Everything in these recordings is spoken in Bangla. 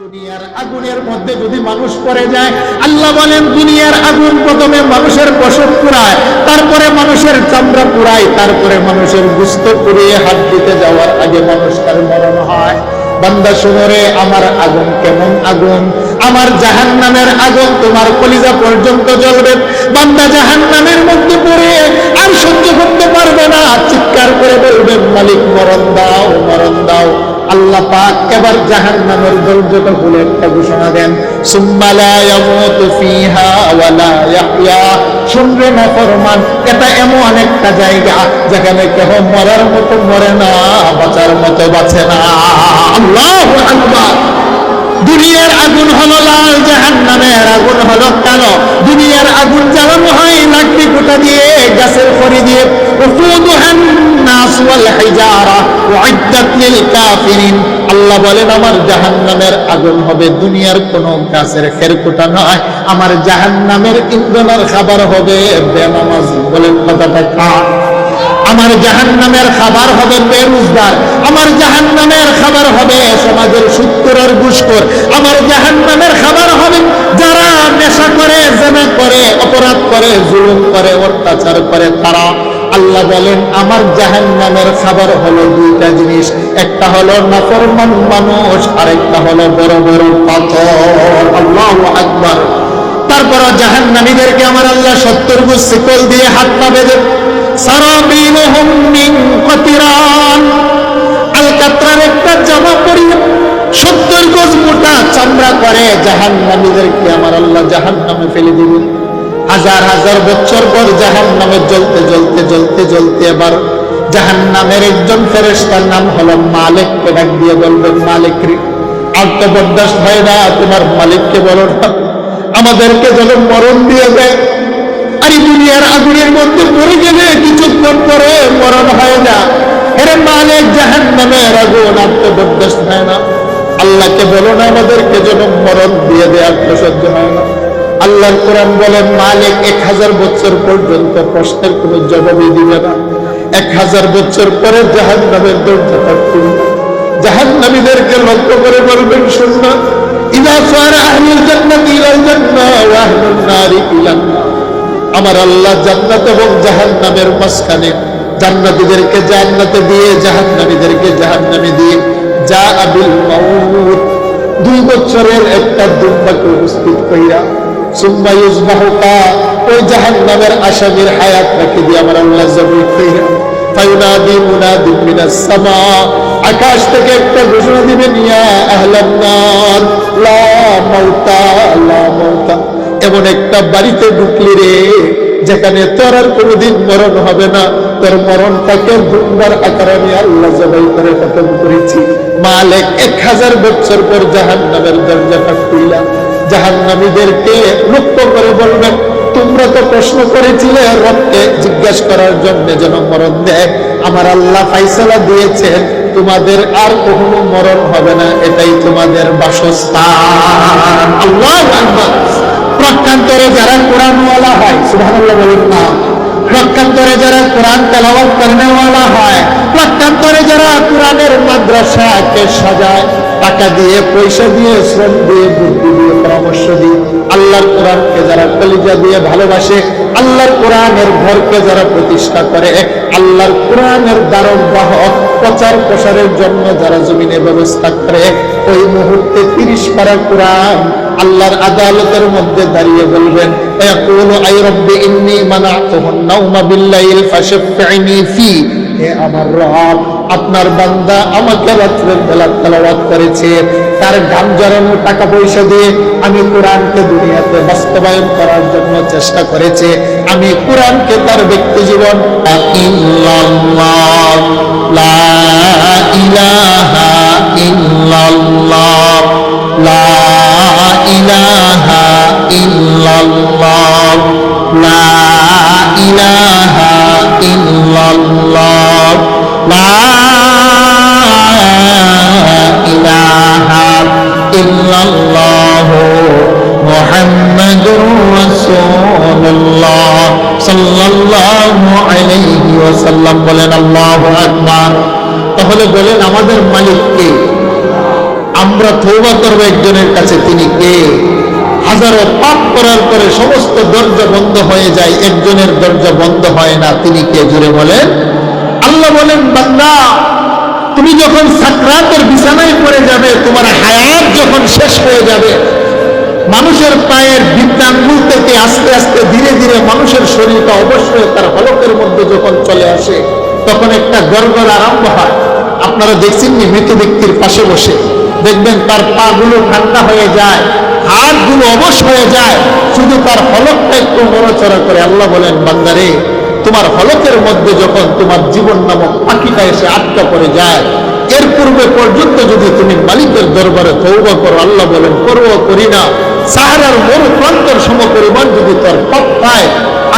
দুনিয়ার আগুনের মধ্যে যদি মানুষ পড়ে যায়, আল্লাহ বলেন দুনিয়ার আগুন প্রথমে মানুষের পশম পুড়ায়, তারপরে মানুষের চামড়া পুড়ায়, তারপরে মানুষের গোশত পুড়িয়ে হাত দিতে যাওয়ার আগে মানুষের মরণ হয়। বান্দা শুনো রে, আমার আগুন কেমন আগুন, আমার জাহান্নামের আগুন তোমার কলিজা পর্যন্ত জ্বলবে। বান্দা জাহান্নামের মধ্যে পড়ে আর সহ্য করতে পারবে না, চিৎকার করে বলবেন মালিক মরণ দাও, মরণ দাও। আল্লাহ পাক এবার জাহান্নামের দরজাটা খুলে একটা ঘোষণা দেন, সুম্মা লা ইয়ামুতু ফিহা ওয়া লা ইয়াহইয়া। শুনবে নাফরমান, এটা এমন একটা জায়গা যেখানে কেহ মরার মতো মরে না, বাঁচার মতো বাঁচে না। আল্লাহু আকবার। দুনিয়ার আগুন হলো লাল, জাহান্নামের আগুন হলো কালো। দুনিয়ার আগুন জ্বালানো হয় লাকড়ি কুটা দিয়ে, গাছের খড়ি দিয়ে। উকুদুহান নাস ওয়াল হিজারা উইদ্দাত লিল কাফিরিন। আল্লাহ বলেন আমার জাহান্নামের আগুন হবে দুনিয়ার কোনো গাছের খেরকুটা নয়, আমার জাহান্নামের ইন্ধনের খাবার হবে বেনামাজ। বলেন কথাটা কার? আমার জাহান্নামের খাবার হবে বেরোজগার, আমার জাহান্নামের খাবার হবে সমাজের সুৎখোর আর ঘুষখোর, আমার জাহান্নামের খাবার হবে যারা নেশা করে, জেনা করে, অপরাধ করে, জুলুম করে, অত্যাচার করে তারা। আল্লাহ বলেন আমার জাহান্নামের খাবার হলো দুইটা জিনিস, একটা হলো নাফরমান মানুষ, আরেকটা হলো বড় বড় পাথর। আল্লাহু আকবার। তারপর জাহান্নামীদেরকে আমার আল্লাহ 70 গজ শিকল দিয়ে হাত পা বেঁধে সারাবিলহুম মিন কাতিরান, আলকাতরার একটা জামা পরিয়ে 70 গজ মোটা চামড়া করে জাহান্নামীদেরকে আমার আল্লাহ জাহান্নামে ফেলে দিবেন। হাজার হাজার বছর পর জাহান্নামে জ্বলতে জ্বলতে জ্বলতে জ্বলতে এবার জাহান্নামের একজন ফেরেশতার নাম হলো মালিক, ডাক দিয়ে বলবেন মালিক রে, আর তো বরদাস্ত হয় না, তোমার মালিককে বলো না আমাদেরকে যেন মরণ দিয়ে দেয়। আর দুনিয়ার আগুনের মধ্যে পড়ে গেলে কিছুক্ষণ পরে মরণ হয় না। এর মালিক জাহান্নামের আগুন আর তো বরদাস্ত হয় না, আল্লাহকে বলো না আমাদেরকে যেন মরণ দিয়ে দেয়, আর তো সহ্য হয় না। আল্লাহর কোরআন বলেন মালিক 1000 বছর পর্যন্ত প্রশ্নের কোনো জবাবই দিবে না। 1000 বছর পরে জাহান্নামের দরজাটা খুলবে, জাহান্নামীদেরকে লক্ষ্য করে বলবেন শুননা, ইযা সারা আহলুল জান্নাতি ইলাল জান্নাহ ওয়া আহলুন নারি ইলান নার। আমার আল্লাহ জান্নাত এবং জাহান্নামের মাঝখানে জান্নাতীদেরকে জান্নাতে দিয়ে জাহান্নামীদেরকে জাহান্নামে দিয়ে যা আবিল মাউত 2 বছরের একটা দুম্বাকে উপস্থিত কইরা সুম্মা ইউযবাহুকা, ওই জাহান্নামের আসামির হায়াত রাখি দিয়ে আমার আল্লাহ জবাই কইরা ফায়ুনাদি মুনাদি মিনাস সামা, আকাশ থেকে একটা ঘোষণা দিবেন ইয়া আহলান নার লা মাউতা লা মাউতা। এমন একটা বাড়িতে ঢুকলি রে যেখানে তোর আর কোনোদিন মরণ হবে না, তোর মরণটাকে দুম্বার আকারে আমি আল্লাহ জবাই করে খতম করেছি। মালিক 1000 বছর পর জাহান্নামের দরজাটা খুইলা জাহান্নামীদেরকে লক্ষ্য করে বলবেন তোমরা তো প্রশ্ন করেছিলে রবকে জিজ্ঞাসা করার জন্য যেন মরণ দেয়, আমার আল্লাহ ফাইসালা দিয়েছেন তোমাদের আর কখনো মরণ হবে না, এটাই তোমাদের বাসস্থান। আল্লাহু আকবার। প্রকান্তরে যারা কোরআনওয়ালা হয়, সুবহানাল্লাহ বলেন না, প্রকান্তরে যারা কোরআন তেলাওয়াত করেনেওয়ালা হয়, প্রকান্তরে যারা কোরআনের মাদ্রাসাকে সাজায়, টাকা দিয়ে, পয়সা দিয়ে, শ্রম দিয়ে, বুদ্ধি দিয়ে, পরামর্শ দিয়ে, আল্লাহর কোরআনকে যারা কলিজা দিয়ে ভালোবাসে, আল্লাহর কোরআনের ঘরকে যারা প্রতিষ্ঠা করে, আল্লাহর কোরআনের দ্বারক বাহক প্রচার প্রসারের জন্য যারা জমিনে ব্যবস্থা করে, ওই মুহূর্তে 30 পারা কোরআন আল্লাহর আদালতের মধ্যে দাঁড়িয়ে বলবেন ইয়াকুলু আই রাব্বি ইন্নী মানাতুহুন নাওমা বিল্লাইল ফাশফি'নি ফি। হে আমার রব, আপনার বান্দা আমাকে রাতের বেলা তেলাওয়াত করেছে, তার ঘাম ঝরানো টাকা পয়সা দিয়ে আমি কোরআনকে দুনিয়াতে বাস্তবায়ন করার জন্য চেষ্টা করেছে, আমি কোরআনকে তার ব্যক্তি জীবন ইল্লাল্লাহ লা ইলাহা ইল্লাল্লাহ লা ইলাহা ইল্লাল্লাহ লা ইলাহা ইল্লাল্লাহ লা ইলাহা ইল্লাল্লাহ মুহাম্মাদুর রাসূলুল্লাহ সাল্লাল্লাহু আলাইহি ওয়াসাল্লাম। বলেন আল্লাহু আকবার। তাহলে বলেন আমাদের মালিক কে? আমরা তওবা করব একজনের কাছে, তিনি কে? হাজারো পাপ করার পরে সমস্ত দরজা বন্ধ হয়ে যায়, একজনের দরজা বন্ধ হয় না, তিনি কে? জোরে বলেন। আল্লাহ বলেন, বান্দা তুমি যখন সাকরাতের বিছানায় পড়ে যাবে, তোমার হায়াত যখন শেষ হয়ে যাবে, মানুষের পায়ের বৃদ্ধাঙ্গুল থেকে আস্তে আস্তে ধীরে ধীরে মানুষের শরীরটা অবশ্যই তার হলকের মধ্যে যখন চলে আসে, তখন একটা গড়গড় আরম্ভ হয়। আপনারা দেখছেননি মৃত ব্যক্তির পাশে বসে দেখবেন তার পা গুলো ঠান্ডা হয়ে যায়, হাড়গুলো অবশ হয়ে যায়, শুধু তার হলকটা একটু নড়াচড়া করে। আল্লাহ বলেন, বান্দারে তোমার হলকের মধ্যে যখন তোমার জীবন নামক পাখিটা এসে আটকা পড়ে যায়, এর পূর্বে পর্যন্ত যদি তুমি মালিকের দরবারে তওবা করো, আল্লাহ বলেন করবো করি না, সাহারার মরু প্রান্তর সম পরিমাণ যদি তোর পাপ পায়,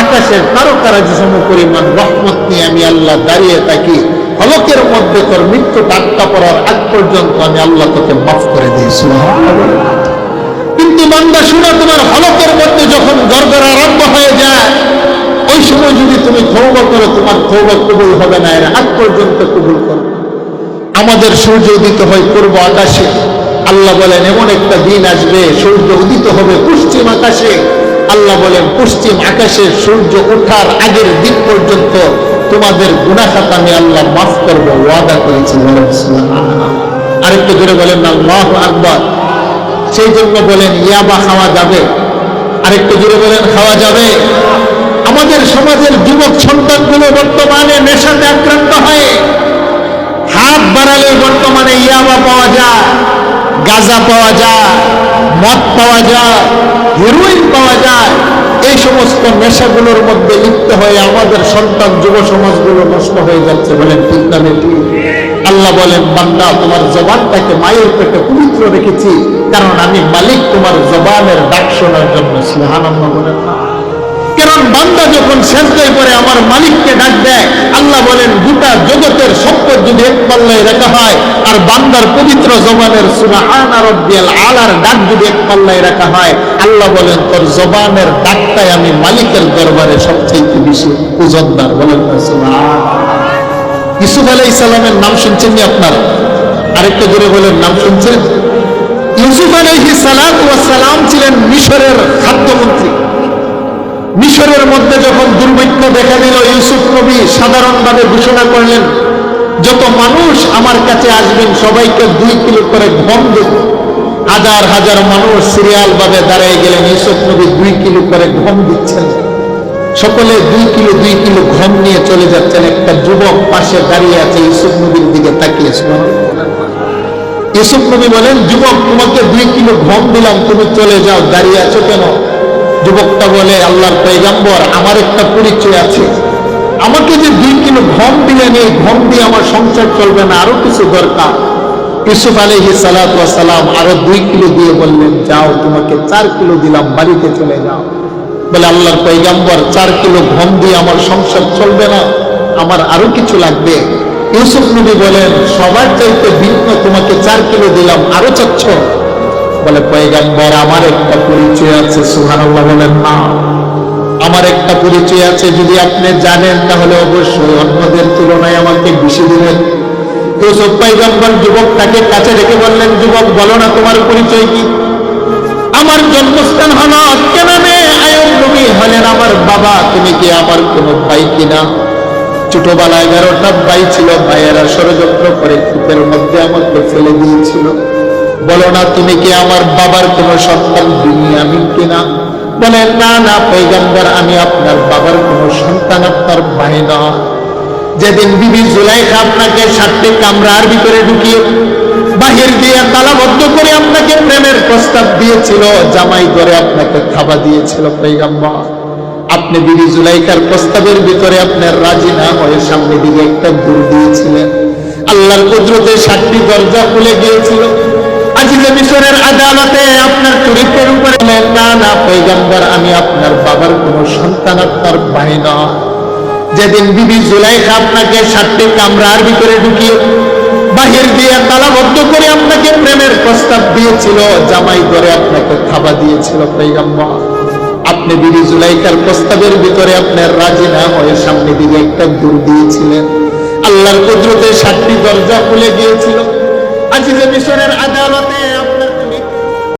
আকাশের তারকারাজি সম পরিমাণ রহমত নিয়ে আমি আল্লাহ দাঁড়িয়ে থাকি, হলকের মধ্যে তোর মৃত্যু আটকা পড়ার আগ পর্যন্ত আমি আল্লাহ তোকে মাফ করে দিয়েছি। কিন্তু বান্দা শুনে, তোমার হলকের মধ্যে যখন গড়গড় আরম্ভ হয়ে যায়, ওই সময় যদি তুমি তওবা করো, তোমার তওবা কবুল হবে না, এর আগ পর্যন্ত কবুল করো। আমাদের সূর্য উদিত হয় পূর্ব আকাশে, আল্লাহ বলেন এমন একটা দিন আসবে সূর্য উদিত হবে পশ্চিম আকাশে। আল্লাহ বলেন পশ্চিম আকাশে সূর্য ওঠার আগের দিন পর্যন্ত তোমাদের গুনাহ খাতা আমি আল্লাহ মাফ করব, ওয়াদা করেছি। আরেকটু জোরে বলেন আল্লাহু আকবার। সেই জন্য বলেন ইয়াবা খাওয়া যাবে, আরেকটু জোরে বলেন খাওয়া যাবে। আমাদের সমাজের যুবক সন্তানগুলো বর্তমানে নেশাতে আক্রান্ত হয়, হাত বাড়ালে বর্তমানে ইয়াবা পাওয়া যায়, গাঁজা পাওয়া যায়, মদ পাওয়া যায়, হেরোইন পাওয়া যায়। এই সমস্ত নেশাগুলোর মধ্যে লিপ্ত হয়ে আমাদের সন্তান যুব সমাজগুলো নষ্ট হয়ে যাচ্ছে। বলেন ঠিক না ঠিক? আল্লাহ বলেন, বান্দা তোমার জবানটাকে মায়ের পেটে পবিত্র রেখেছি, কারণ আমি মালিক তোমার জবানের ডাক শোনার জন্য। সুবহানাল্লাহ বলেন না? কারণ বান্দা যখন সেজদায় পড়ে আমার মালিককে ডাক দেয়, আল্লাহ বলেন গোটা জগতের সম্পদ যদি এক পাল্লায় রাখা হয়, আর বান্দার পবিত্র জবানের সুবহানা রাব্বিয়াল আলার ডাক যদি এক পাল্লায় রাখা হয়, আল্লাহ বলেন তোর জবানের ডাকটাই আমি মালিকের দরবারে সবচেয়ে বেশি ওজনদার। বলেন সুবহানাল্লাহ। ইউসুফ আলাইহিস সালামের নাম শুনছেন নি আপনারা? আরেকটা জোরে বলেন, নাম শুনছেন? ইউসুফ আলাইহিস সালাম ছিলেন মিশরের খাদ্যমন্ত্রী। মিশরের মধ্যে যখন দুর্ভিক্ষ দেখা দিল, ইউসুফ নবী সাধারণভাবে ঘোষণা করলেন, যত মানুষ আমার কাছে আসবেন সবাইকে 2 কিলো করে গম দেব। হাজার হাজার মানুষ সিরিয়াল ভাবে দাঁড়িয়ে গেলেন, ইউসুফ নবী 2 কিলো করে গম দিচ্ছেন। সকলে 2 কিলো গম নিয়ে চলে যাচ্ছেন। একটা যুবক পাশে দাঁড়িয়ে আছে, ইউসুফ নবীর দিকে তাকিয়ে। ইউসুফ নবী বলেন, যুবক তোমাকে 2 কিলো গম দিলাম, তুমি চলে যাও, দাঁড়িয়ে আছো কেন? যুবকটা বলে, আল্লাহর পয়গম্বর আমার একটা পরিচয় আছে, আমাকে যে 2 কিলো গম দিলেন, এই গম দিয়ে আমার সংসার চলবে না, আরো কিছু দরকার। ইউসুফ আলাইহিস সালাম আরো 2 কিলো দিয়ে বললেন, যাও তোমাকে 4 কিলো দিলাম, বাড়িতে চলে যাও। বলে, আল্লাহর পয়গম্বর 4 কিলো গম দিয়ে আমার সংসার চলবে না, আমার আরো কিছু লাগবে। ইউসুফ নবী বলেন, সবার চাইতে ভিন্ন, তোমাকে 4 কিলো দিলাম, আরো চাচ্ছ? বলে, পয়গম্বর আমার একটা পরিচয় আছে। সুবহানাল্লাহ বলেন না? আমার একটা পরিচয় আছে, যদি আপনি জানেন তাহলে অবশ্যই অন্যদের তুলনায় আমাকে বেশি দিবেন। ইউসুফ পয়গম্বর যুবকটাকে কাছে রেখে বললেন, যুবক বলো না তোমার পরিচয় কি? আমার জন্মস্থান হলো কেনানে, আয়ব নবী হলেন আমার বাবা। তুমি কি আমার কোনো ভাই কিনা? ছোটবেলায় 11টা ভাই ছিল, ভাইয়েরা ষড়যন্ত্র করে কূপের মধ্যে আমাকে ফেলে দিয়েছিল। বলো না তুমি কি আমার বাবার কোনো সন্তান বিনিয়ামিন কিনা? বলে, না না পয়গম্বর, আমি আপনার বাবার কোনো সন্তান, আপনার ভাই না। যেদিন বিবি জুলাইখা আপনাকে 7টি কামরার ভিতরে ঢুকিয়ে বাহির দিয়ে তালাবদ্ধ করে আপনাকে প্রেমের প্রস্তাব দিয়েছিল, জামাই করে আপনাকে খাওয়া দিয়েছিল, পয়গম্বর আপনি বিবি জুলাইখার প্রস্তাবের ভিতরে আপনার রাজি না হয়ে সামনে দিকে একটা দূর দিয়েছিলেন। আল্লাহর কুদরতে 7টি দরজা খুলে গিয়েছিল। আজিজে মিশরের আদালতে আপনার চরিত্রের উপরে, না না পয়গম্বর, আমি আপনার বাবার কোনো সন্তান, আপনার ভাই না। যেদিন বিবি জুলাইখা আপনাকে 7টি কামরার ভিতরে ঢুকিয়ে বাহির দিয়ে তালাবদ্ধ করে আপনাকে প্রেমের প্রস্তাব দিয়েছিল, জামাই করে আপনাকে খাওয়া দিয়েছিল, পয়গম্বর আপনি বিবি জুলাইখার প্রস্তাবের ভিতরে আপনার রাজি না হয়ে সামনে দিকে একটা দূর দিয়েছিলেন। আল্লাহর কুদরতে 7টি দরজা খুলে গিয়েছিল। আজিজে মিশরের আদালতে